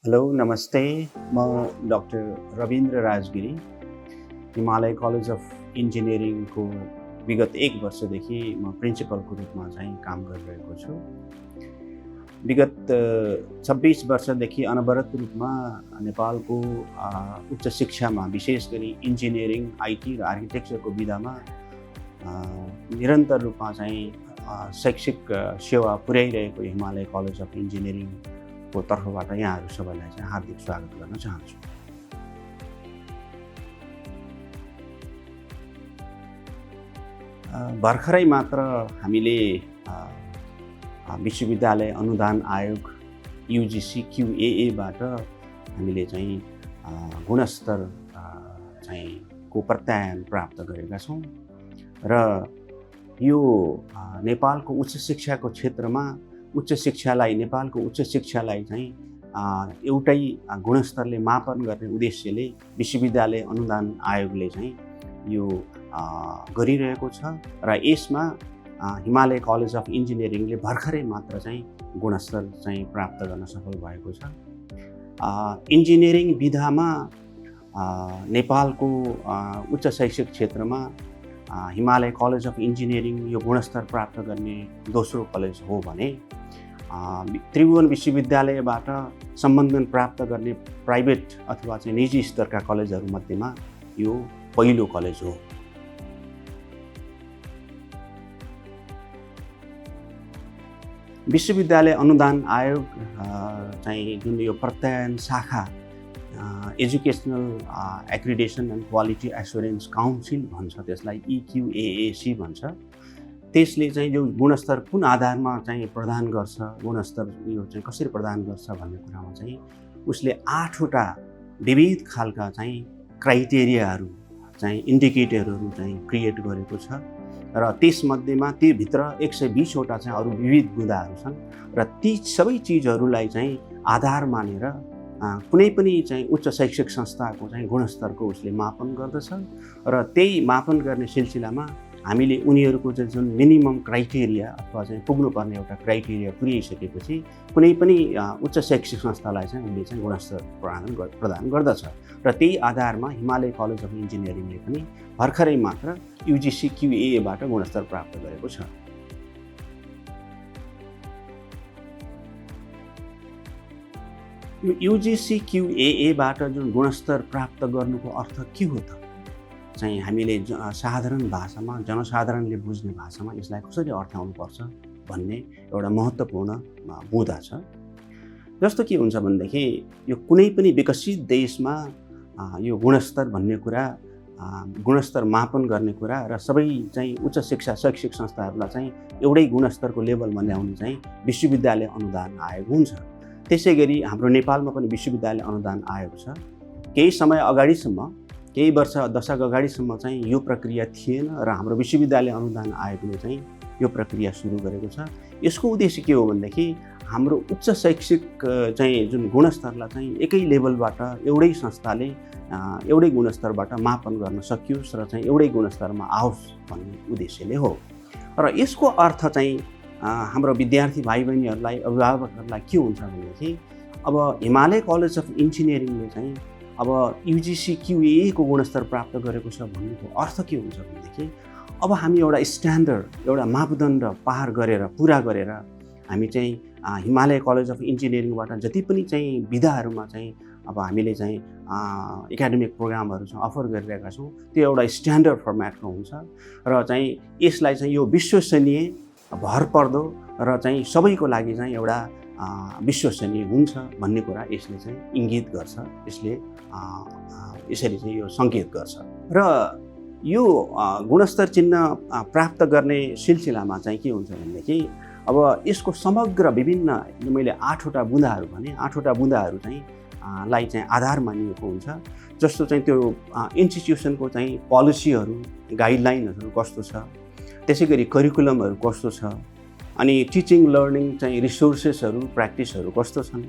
Hello नमस्ते। म doctor Ravindra Rajgiri Himalaya college of इन्जिनियरिङको विगत 1 वर्षदेखि म प्रिन्सिपलको रूपमा चाहिँ काम गरिरहेको छु। विगत 26 वर्षदेखि अनवरत रूपमा नेपालको उच्च शिक्षामा विशेष गरी इन्जिनियरिङ, आइटी र आर्किटेक्चरको विधामा निरन्तर रूपमा चाहिँ शैक्षिक सेवा पुर्याइरहेको हिमालय कलेज अफ इन्जिनियरिङको तर्फबाट यहाँहरू सबैलाई चाहिँ हार्दिक स्वागत गर्न चाहन्छु। भर्खरै मात्र हामीले विश्वविद्यालय अनुदान आयोग युजिसी क्युएएबाट हामीले चाहिँ गुणस्तर चाहिँ को प्रत्यायन प्राप्त गरेका छौँ र यो नेपालको उच्च शिक्षाको क्षेत्रमा नेपालको उच्च शिक्षालाई चाहिँ एउटै गुणस्तरले मापन गर्ने उद्देश्यले विश्वविद्यालय अनुदान आयोगले चाहिँ यो गरिरहेको छ र यसमा हिमालय कलेज अफ इन्जिनियरिङले भर्खरै मात्र चाहिँ गुणस्तर चाहिँ प्राप्त गर्न सफल भएको छ। इन्जिनियरिङ विधामा नेपालको उच्च शैक्षिक क्षेत्रमा हिमालय कलेज अफ इन्जिनियरिङ यो गुणस्तर प्राप्त गर्ने दोस्रो कलेज हो भने त्रिभुवन विश्वविद्यालयबाट सम्बन्धन प्राप्त गर्ने प्राइभेट अथवा चाहिँ निजी स्तरका कलेजहरूमध्येमा यो पहिलो कलेज हो। विश्वविद्यालय अनुदान आयोग चाहिँ जुन यो प्रत्यायन शाखा educational accreditation and quality assurance council भन्छ, त्यसलाई EQAAC भन्छ। त्यसले चाहिँ यो गुणस्तर कुन आधारमा चाहिँ प्रदान गर्छ, गुणस्तर यो चाहिँ कसरी प्रदान गर्छ भन्ने कुरामा चाहिँ उसले 8वटा विविध खालका चाहिँ क्राइटेरियाहरू चाहिँ इन्डिकेटरहरू चाहिँ क्रिएट गरेको छ र त्यसमध्येमा त्योभित्र 120वटा चाहिँ अरू विविध बुँदाहरू छन् र ती सबै चिजहरूलाई चाहिँ आधार मानेर कुनै पनि चाहिँ उच्च शैक्षिक संस्थाको चाहिँ गुणस्तरको उसले मापन गर्दछ र त्यही मापन गर्ने सिलसिलामा हामीले उनीहरूको चाहिँ जुन मिनिमम क्राइटेरिया अथवा चाहिँ पुग्नुपर्ने एउटा क्राइटेरिया पुर्याइसकेपछि कुनै पनि उच्च शैक्षिक संस्थालाई चाहिँ उनले चाहिँ गुणस्तर प्रदान गर्दछ र त्यही आधारमा हिमालय कलेज अफ इन्जिनियरिङले पनि भर्खरै मात्र युजिसी क्युएएबाट गुणस्तर प्राप्त गरेको छ। यो युजिसी क्युएएबाट जुन गुणस्तर प्राप्त गर्नुको अर्थ के हो त चाहिँ हामीले साधारण भाषामा जनसाधारणले बुझ्ने भाषामा यसलाई कसरी अर्थाउनुपर्छ भन्ने एउटा महत्त्वपूर्ण बुँदा छ। जस्तो के हुन्छ भनेदेखि यो कुनै पनि विकसित देशमा यो गुणस्तर भन्ने कुरा, गुणस्तर मापन गर्ने कुरा र सबै चाहिँ उच्च शिक्षा शैक्षिक संस्थाहरूलाई चाहिँ एउटै गुणस्तरको लेभलमा ल्याउने चाहिँ विश्वविद्यालय अनुदान आयोग हुन्छ। त्यसै गरी हाम्रो नेपालमा पनि विश्वविद्यालय अनुदान आयोग छ। केही समय अगाडिसम्म, केही वर्ष दशक अगाडिसम्म चाहिँ यो प्रक्रिया थिएन र हाम्रो विश्वविद्यालय अनुदान आयोगले चाहिँ यो प्रक्रिया सुरु गरेको छ। यसको उद्देश्य के हो भनेदेखि हाम्रो उच्च शैक्षिक चाहिँ जुन गुणस्तरलाई चाहिँ एकै लेभलबाट एउटै संस्थाले एउटै गुणस्तरबाट मापन गर्न सकियोस् र चाहिँ एउटै गुणस्तरमा आओस् भन्ने उद्देश्यले हो। र यसको अर्थ चाहिँ हाम्रो विद्यार्थी भाइ बहिनीहरूलाई, अभिभावकहरूलाई के हुन्छ भनेदेखि अब हिमालय कलेज अफ इन्जिनियरिङले चाहिँ अब युजिसी क्युएएको गुणस्तर प्राप्त गरेको छ भन्नुको अर्थ के हुन्छ भनेदेखि अब हामी एउटा स्ट्यान्डर्ड, एउटा मापदण्ड पार गरेर पुरा गरेर हामी चाहिँ हिमालय कलेज अफ इन्जिनियरिङबाट जति पनि चाहिँ विधाहरूमा चाहिँ अब हामीले चाहिँ एकाडेमिक प्रोग्रामहरू चाहिँ अफर गरिरहेका छौँ त्यो एउटा स्ट्यान्डर्ड फर्मेटको हुन्छ र चाहिँ यसलाई चाहिँ यो विश्वसनीय, भरपर्दो र चाहिँ सबैको लागि चाहिँ एउटा विश्वसनीय हुन्छ भन्ने कुरा यसले चाहिँ इङ्गित गर्छ। यसले यसरी चाहिँ यो सङ्केत गर्छ र यो गुणस्तर चिन्ह प्राप्त गर्ने सिलसिलामा चाहिँ के हुन्छ भनेदेखि अब यसको समग्र विभिन्न, मैले 8वटा बुँदाहरू भने 8वटा बुँदाहरू चाहिँ लाई चाहिँ आधार मानिएको हुन्छ। जस्तो चाहिँ त्यो इन्स्टिट्युसनको चाहिँ पोलिसीहरू, गाइडलाइनहरू कस्तो छ, त्यसै गरी करिकुलमहरू कस्तो छ, अनि टिचिङ लर्निङ चाहिँ रिसोर्सेसहरू, प्र्याक्टिसहरू कस्तो छन्,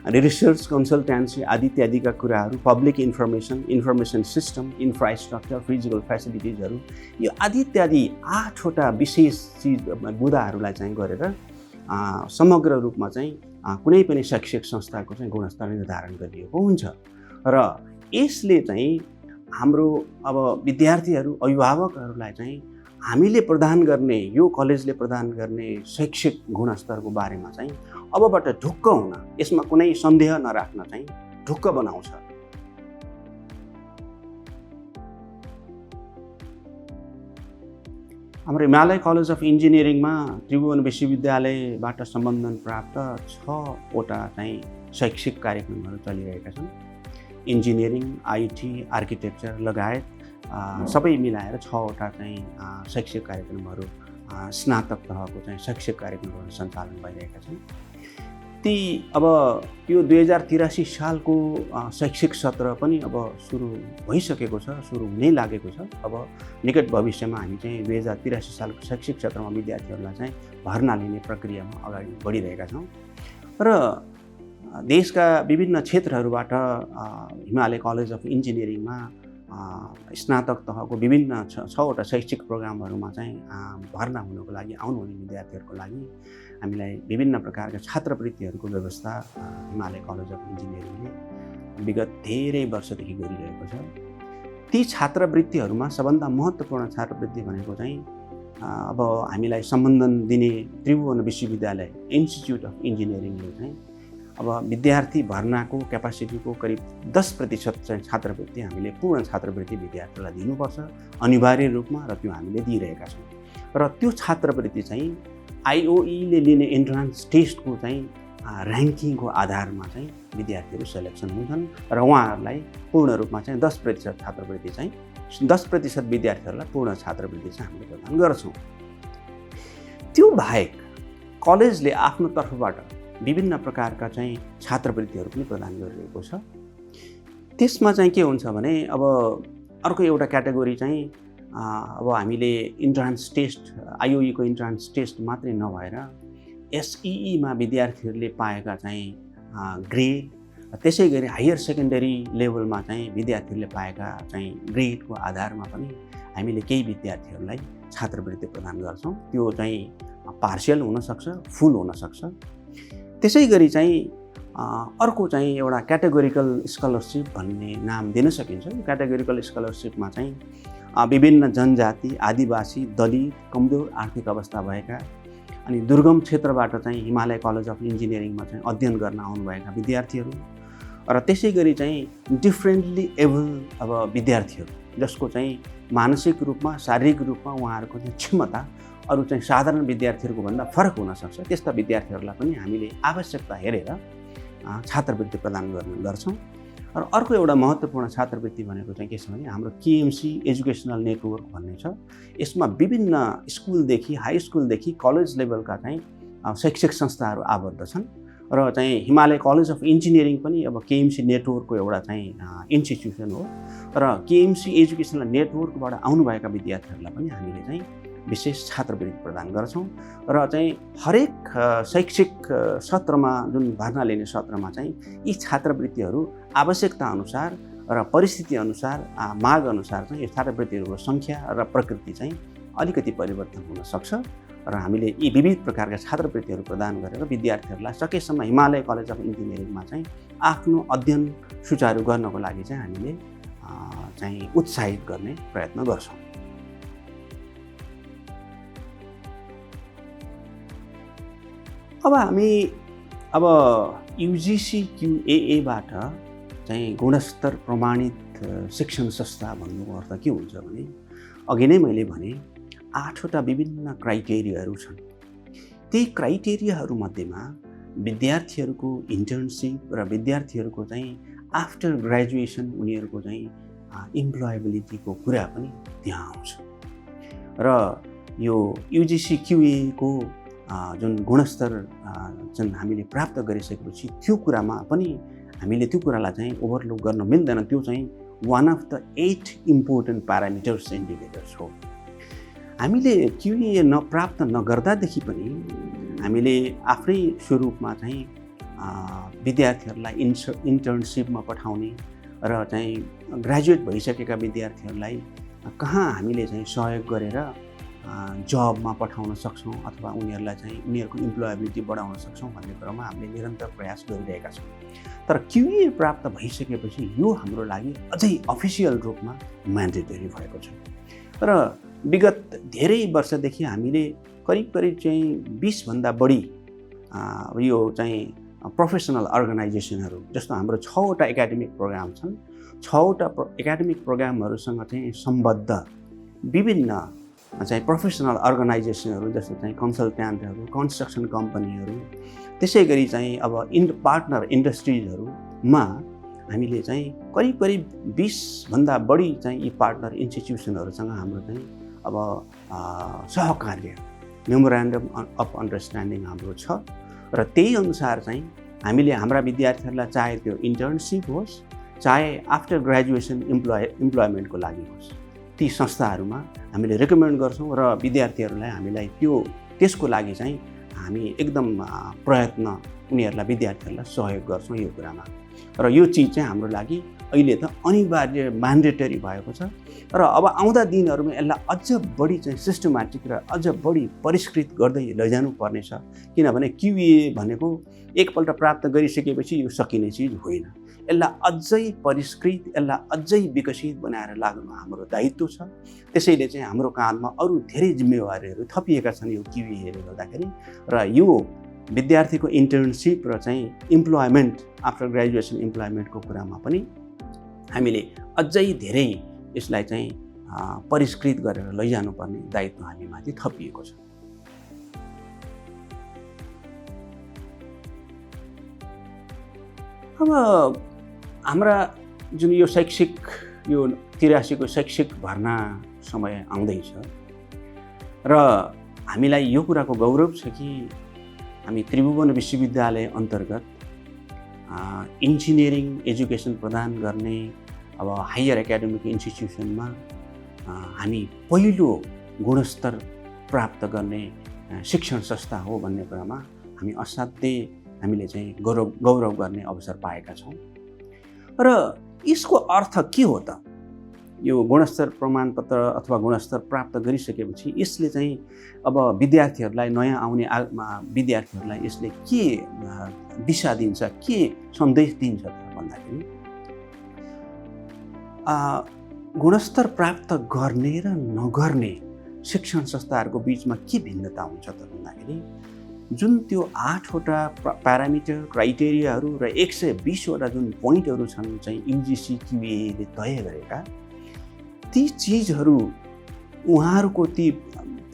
अनि रिसर्च कन्सल्टेन्सी आदि इत्यादिका कुराहरू, public information system, infrastructure, physical फेसिलिटिजहरू, यो आदि इत्यादि 8वटा विशेष चिज बुँदाहरूलाई चाहिँ गरेर समग्र रूपमा चाहिँ कुनै पनि शैक्षिक संस्थाको चाहिँ गुणस्तर निर्धारण गरिएको हुन्छ र यसले चाहिँ हाम्रो अब विद्यार्थीहरू अभिभावकहरूलाई चाहिँ हामीले प्रदान गर्ने यो कलेजले प्रदान गर्ने शैक्षिक गुणस्तरको बारेमा चाहिँ अबबाट ढुक्क हुन, यसमा कुनै सन्देह नराख्न चाहिँ ढुक्क बनाउँछ। हाम्रो हिमालय कलेज अफ इन्जिनियरिङमा त्रिभुवन विश्वविद्यालयबाट सम्बन्धन प्राप्त 6वटा चाहिँ शैक्षिक कार्यक्रमहरू चलिरहेका छन्। इन्जिनियरिङ, आइटी, आर्किटेक्चर लगायत सबै मिलाएर 6वटा चाहिँ शैक्षिक कार्यक्रमहरू, स्नातक तहको चाहिँ शैक्षिक कार्यक्रमहरू सञ्चालन भइरहेका छन्। ती अब यो 2083 सालको शैक्षिक सत्र पनि अब सुरु भइसकेको छ, सुरु हुनै लागेको छ। अब निकट भविष्यमा हामी चाहिँ 2083 सालको शैक्षिक सत्रमा विद्यार्थीहरूलाई चाहिँ भर्ना लिने प्रक्रियामा अगाडि बढिरहेका छौँ र देशका विभिन्न क्षेत्रहरूबाट हिमालय कलेज अफ इन्जिनियरिङमा स्नातक तहको विभिन्न 6वटा शैक्षिक प्रोग्रामहरूमा चाहिँ भर्ना हुनको लागि आउनुहुने विद्यार्थीहरूको लागि हामीलाई विभिन्न प्रकारका छात्रवृत्तिहरूको व्यवस्था हिमालय कलेज अफ इन्जिनियरिङले विगत धेरै वर्षदेखि गरिरहेको छ। ती छात्रवृत्तिहरूमा सबभन्दा महत्त्वपूर्ण छात्रवृत्ति भनेको चाहिँ अब हामीलाई सम्बन्धन दिने त्रिभुवन विश्वविद्यालय इन्स्टिच्युट अफ इन्जिनियरिङले चाहिँ अब विद्यार्थी भर्नाको क्यापासिटीको करिब 10% चाहिँ छात्रवृत्ति हामीले पूर्ण छात्रवृत्ति विद्यार्थीलाई दिनुपर्छ अनिवार्य रूपमा, र त्यो हामीले दिइरहेका छौँ। र त्यो छात्रवृत्ति चाहिँ आइओईले लिने इन्ट्रान्स टेस्टको चाहिँ ऱ्याङ्किङको आधारमा चाहिँ विद्यार्थीहरू सेलेक्सन हुन्छन् र उहाँहरूलाई पूर्ण रूपमा चाहिँ 10% छात्रवृत्ति चाहिँ 10% विद्यार्थीहरूलाई पूर्ण छात्रवृत्ति चाहिँ हामीले प्रदान गर्छौँ। त्यो बाहेक कलेजले आफ्नो तर्फबाट विभिन्न प्रकारका चाहिँ छात्रवृत्तिहरू पनि प्रदान गरिरहेको छ। त्यसमा चाहिँ के हुन्छ भने अब अर्को एउटा क्याटेगोरी चाहिँ अब हामीले इन्ट्रान्स टेस्ट, आइओईको इन्ट्रान्स टेस्ट मात्रै नभएर एसईईमा विद्यार्थीहरूले पाएका चाहिँ ग्रेड, त्यसै गरी हायर सेकेन्डरी लेभलमा चाहिँ विद्यार्थीहरूले पाएका चाहिँ ग्रेडको आधारमा पनि हामीले केही विद्यार्थीहरूलाई छात्रवृत्ति प्रदान गर्छौँ। त्यो चाहिँ पार्सियल हुनसक्छ, फुल हुनसक्छ। त्यसै गरी चाहिँ अर्को चाहिँ एउटा क्याटेगोरिकल स्कलरसिप भन्ने नाम दिन सकिन्छ। क्याटेगोरिकल स्कलरसिपमा चाहिँ विभिन्न जनजाति, आदिवासी, दलित, कमजोर आर्थिक अवस्था भएका अनि दुर्गम क्षेत्रबाट चाहिँ हिमालय कलेज अफ इन्जिनियरिङमा चाहिँ अध्ययन गर्न आउनुभएका विद्यार्थीहरू र त्यसै गरी चाहिँ डिफ्रेन्टली एबल अब विद्यार्थीहरू जसको चाहिँ मानसिक रूपमा, शारीरिक रूपमा उहाँहरूको चाहिँ क्षमता अरू चाहिँ साधारण विद्यार्थीहरूको भन्दा फरक हुनसक्छ, त्यस्ता विद्यार्थीहरूलाई पनि हामीले आवश्यकता हेरेर छात्रवृत्ति प्रदान गर्छौँ। र अर्को एउटा महत्त्वपूर्ण छात्रवृत्ति भनेको चाहिँ के छ भने हाम्रो केएमसी एजुकेसनल नेटवर्क भन्ने छ। यसमा विभिन्न स्कुलदेखि, हाई स्कुलदेखि कलेज लेभलका चाहिँ शैक्षिक संस्थाहरू आबद्ध छन् र चाहिँ हिमालय कलेज अफ इन्जिनियरिङ पनि अब केएमसी नेटवर्कको एउटा चाहिँ इन्स्टिट्युसन हो र केएमसी एजुकेसनल नेटवर्कबाट आउनुभएका विद्यार्थीहरूलाई पनि हामीले चाहिँ विशेष छात्रवृत्ति प्रदान गर्छौँ र चाहिँ हरेक शैक्षिक सत्रमा, जुन भर्ना लिने सत्रमा चाहिँ यी छात्रवृत्तिहरू आवश्यकता अनुसार र परिस्थिति अनुसार, माग अनुसार चाहिँ यो छात्रवृत्तिहरूको सङ्ख्या र प्रकृति चाहिँ अलिकति परिवर्तन हुन सक्छ र हामीले यी विविध प्रकारका छात्रवृत्तिहरू प्रदान गरेर विद्यार्थीहरूलाई सकेसम्म हिमालय कलेज अफ इन्जिनियरिङमा चाहिँ आफ्नो अध्ययन सुचारू गर्नको लागि चाहिँ हामीले चाहिँ उत्साहित गर्ने प्रयत्न गर्छौँ। अब हामी युजिसी क्युएबाट चाहिँ गुणस्तर प्रमाणित शिक्षण संस्था भन्नुको अर्थ के हुन्छ भने अघि नै मैले भने 8वटा विभिन्न क्राइटेरियाहरू छन्। ती क्राइटेरियाहरू मध्येमा विद्यार्थीहरूको इन्टर्नसिप र विद्यार्थीहरूको चाहिँ आफ्टर ग्रेजुएसन उनीहरूको चाहिँ इम्प्लोएबिलिटीको कुरा पनि त्यहाँ आउँछ र यो युजिसी क्युएको जुन गुणस्तर जुन हामीले प्राप्त गरिसकेपछि त्यो कुरामा पनि हामीले त्यो कुरालाई चाहिँ ओभरलुक गर्न मिल्दैन। त्यो चाहिँ one of the 8 important parameters indicators हो। हामीले क्युए प्राप्त नगर्दादेखि पनि हामीले आफ्नै स्वरूपमा चाहिँ विद्यार्थीहरूलाई इन्टर्नसिपमा पठाउने र चाहिँ ग्रेजुएट भइसकेका विद्यार्थीहरूलाई कहाँ हामीले चाहिँ सहयोग गरेर जबमा पठाउन सक्छौँ अथवा उनीहरूलाई चाहिँ उनीहरूको इम्प्लोएबिलिटी बढाउन सक्छौँ भन्ने कुरामा हामीले निरन्तर प्रयास गरिरहेका छौँ। तर QA प्राप्त भइसकेपछि यो हाम्रो लागि अझै अफिसियल रूपमा म्यान्डेटरी भएको छ। र विगत धेरै वर्षदेखि हामीले करिब चाहिँ 20 भन्दा बढी यो चाहिँ प्रोफेसनल अर्गनाइजेसनहरू, जस्तो हाम्रो 6वटा एकाडेमिक प्रोग्राम छन्, 6वटा एकाडेमिक प्रोग्रामहरूसँग चाहिँ सम्बद्ध विभिन्न चाहिँ प्रोफेसनल अर्गनाइजेसनहरू, जस्तो चाहिँ कन्सल्ट्यान्टहरू, कन्स्ट्रक्सन कम्पनीहरू, त्यसै गरी चाहिँ अब पार्टनर इन्डस्ट्रिजहरूमा हामीले चाहिँ करिब 20 भन्दा बढी चाहिँ यी पार्टनर इन्स्टिट्युसनहरूसँग हाम्रो चाहिँ अब सहकार्य मेमोरेन्डम अफ अन्डरस्ट्यान्डिङ हाम्रो छ। र त्यही अनुसार चाहिँ हामीले हाम्रा विद्यार्थीहरूलाई चाहे त्यो इन्टर्नसिप होस्, चाहे आफ्टर ग्रेजुएसन इम्प्लोइमेन्टको लागि होस्, ती संस्थाहरूमा हामीले रेकमेन्ड गर्छौँ र विद्यार्थीहरूलाई हामीलाई त्यसको लागि चाहिँ हामी एकदम प्रयत्न उनीहरूलाई विद्यार्थीहरूलाई सहयोग गर्छौँ यो कुरामा। र यो चिज चाहिँ हाम्रो लागि अहिले त अनिवार्य म्यान्डेटरी भएको छ। र अब आउँदा दिनहरूमा यसलाई अझ बढी चाहिँ सिस्टमेटिक र अझ बढी परिष्कृत गर्दै लैजानु पर्नेछ। किनभने QA भनेको एकपल्ट प्राप्त गरिसकेपछि यो सकिने चिज होइन। यसलाई अझै परिष्कृत, यसलाई अझै विकसित बनाएर लाग्नु हाम्रो दायित्व छ। त्यसैले चाहिँ हाम्रो काँधमा अरू धेरै जिम्मेवारीहरू थपिएका छन् यो QAले गर्दाखेरि। र यो विद्यार्थीको इन्टर्नसिप र चाहिँ इम्प्लोइमेन्ट, आफ्टर ग्रेजुएसन इम्प्लोइमेन्टको कुरामा पनि हामीले अझै धेरै यसलाई चाहिँ परिष्कृत गरेर लैजानुपर्ने दायित्व हामीमाथि थपिएको छ। अब हाम्रा जुन यो शैक्षिक, यो 83 को शैक्षिक भर्ना समय आउँदैछ र हामीलाई यो कुराको गौरव छ कि हामी त्रिभुवन विश्वविद्यालय अन्तर्गत इन्जिनियरिङ एजुकेसन प्रदान गर्ने अब हायर एकाडेमिक इन्स्टिट्युसनमा हामी पहिलो गुणस्तर प्राप्त गर्ने शिक्षण संस्था हो भन्ने कुरामा हामी असाध्यै हामीले चाहिँ गौरव गर्ने अवसर पाएका छौँ। र यसको अर्थ के हो त? यो गुणस्तर प्रमाणपत्र अथवा गुणस्तर प्राप्त गरिसकेपछि यसले चाहिँ अब विद्यार्थीहरूलाई, नयाँ आउने विद्यार्थीहरूलाई यसले के दिशा दिन्छ, के सन्देश दिन्छ भन्दाखेरि गुणस्तर प्राप्त गर्ने र नगर्ने शिक्षण संस्थाहरूको बिचमा के भिन्नता हुन्छ त भन्दाखेरि जुन त्यो 8वटा प्यारामिटर क्राइटेरियाहरू र 120वटा जुन पोइन्टहरू छन् चाहिँ UGC QAले तय गरेका, ती चिजहरू उहाँहरूको ती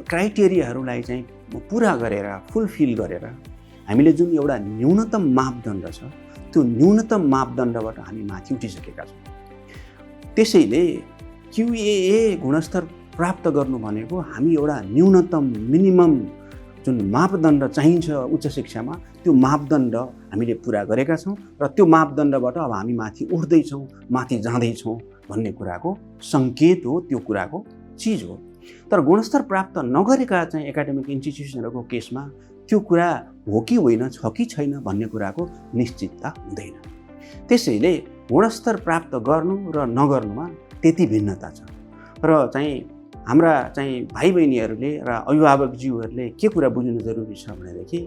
क्राइटेरियाहरूलाई चाहिँ पुरा गरेर, फुलफिल गरेर हामीले जुन एउटा न्यूनतम मापदण्ड छ, त्यो न्यूनतम मापदण्डबाट हामी माथि उठिसकेका छौँ। त्यसैले QAA गुणस्तर प्राप्त गर्नु भनेको हामी एउटा न्यूनतम मिनिमम जुन मापदण्ड चाहिन्छ उच्च शिक्षामा, त्यो मापदण्ड हामीले पुरा गरेका छौँ र त्यो मापदण्डबाट अब हामी माथि उठ्दैछौँ, माथि जाँदैछौँ भन्ने कुराको सङ्केत हो, त्यो कुराको चिज हो। तर गुणस्तर प्राप्त नगरेका चाहिँ एकाडेमिक इन्स्टिट्युसनहरूको केसमा त्यो कुरा हो कि होइन, छ कि छैन भन्ने कुराको निश्चितता हुँदैन। त्यसैले गुणस्तर प्राप्त गर्नु र नगर्नुमा त्यति भिन्नता छ। र चाहिँ हाम्रा चाहिँ भाइ बहिनीहरूले र अभिभावकज्यूहरूले के कुरा बुझ्नु जरुरी छ भनेदेखि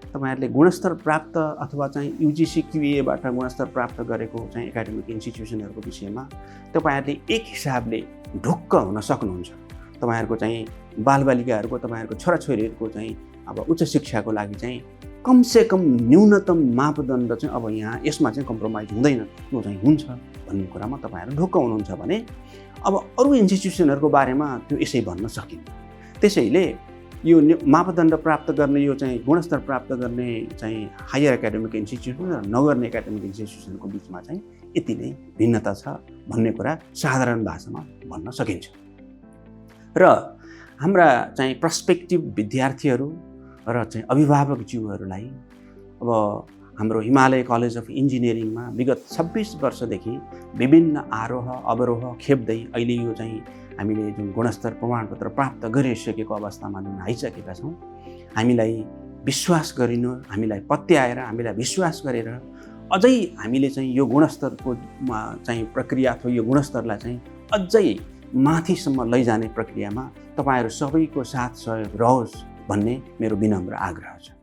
तपाईहरुले गुणस्तर प्राप्त अथवा चाहिँ UGC QAबाट गुणस्तर प्राप्त गरेको चाहिँ एकाडेमिक इन्स्टिट्युसनहरूको विषयमा तपाईहरुले एक हिसाबले ढुक्क हुन सक्नुहुन्छ। तपाईहरुको चाहिँ बालबालिकाहरूको, तपाईहरुको छोराछोरीहरूको चाहिँ अब उच्च शिक्षाको लागि चाहिँ कमसे कम न्यूनतम मापदण्ड चाहिँ अब यहाँ यसमा चाहिँ कम्प्रोमाइज हुँदैन, यो चाहिँ हुन्छ भन्ने कुरामा तपाईहरु ढुक्क हुनुहुन्छ भने अब अरु इन्स्टिट्युसनहरूको बारेमा त्यो यसै भन्न सकिन्छ। त्यसैले यो मापदण्ड प्राप्त गर्ने, यो चाहिँ गुणस्तर प्राप्त गर्ने चाहिँ हायर एकाडेमिक इन्स्टिट्युसन र नगर्ने एकाडेमिक इन्स्टिट्युसनको बिचमा चाहिँ यति नै भिन्नता छ भन्ने कुरा साधारण भाषामा भन्न सकिन्छ। र हाम्रा चाहिँ पर्सपेक्टिभ विद्यार्थीहरू र चाहिँ अभिभावकज्यूहरूलाई अब हाम्रो हिमालय कलेज अफ इन्जिनियरिङमा विगत 26 वर्षदेखि विभिन्न आरोह अवरोह खेप्दै अहिले यो चाहिँ हामीले जुन गुणस्तर प्रमाणपत्र प्राप्त गरिसकेको अवस्थामा जुन आइसकेका छौँ, हामीलाई विश्वास गरिनु, हामीलाई पत्याएर, हामीलाई विश्वास गरेर अझै हामीले चाहिँ यो गुणस्तरको चाहिँ प्रक्रिया अथवा यो गुणस्तरलाई चाहिँ अझै माथिसम्म लैजाने प्रक्रियामा तपाईँहरू सबैको साथ सहयोग रहोस् भन्ने मेरो विनम्र आग्रह छ।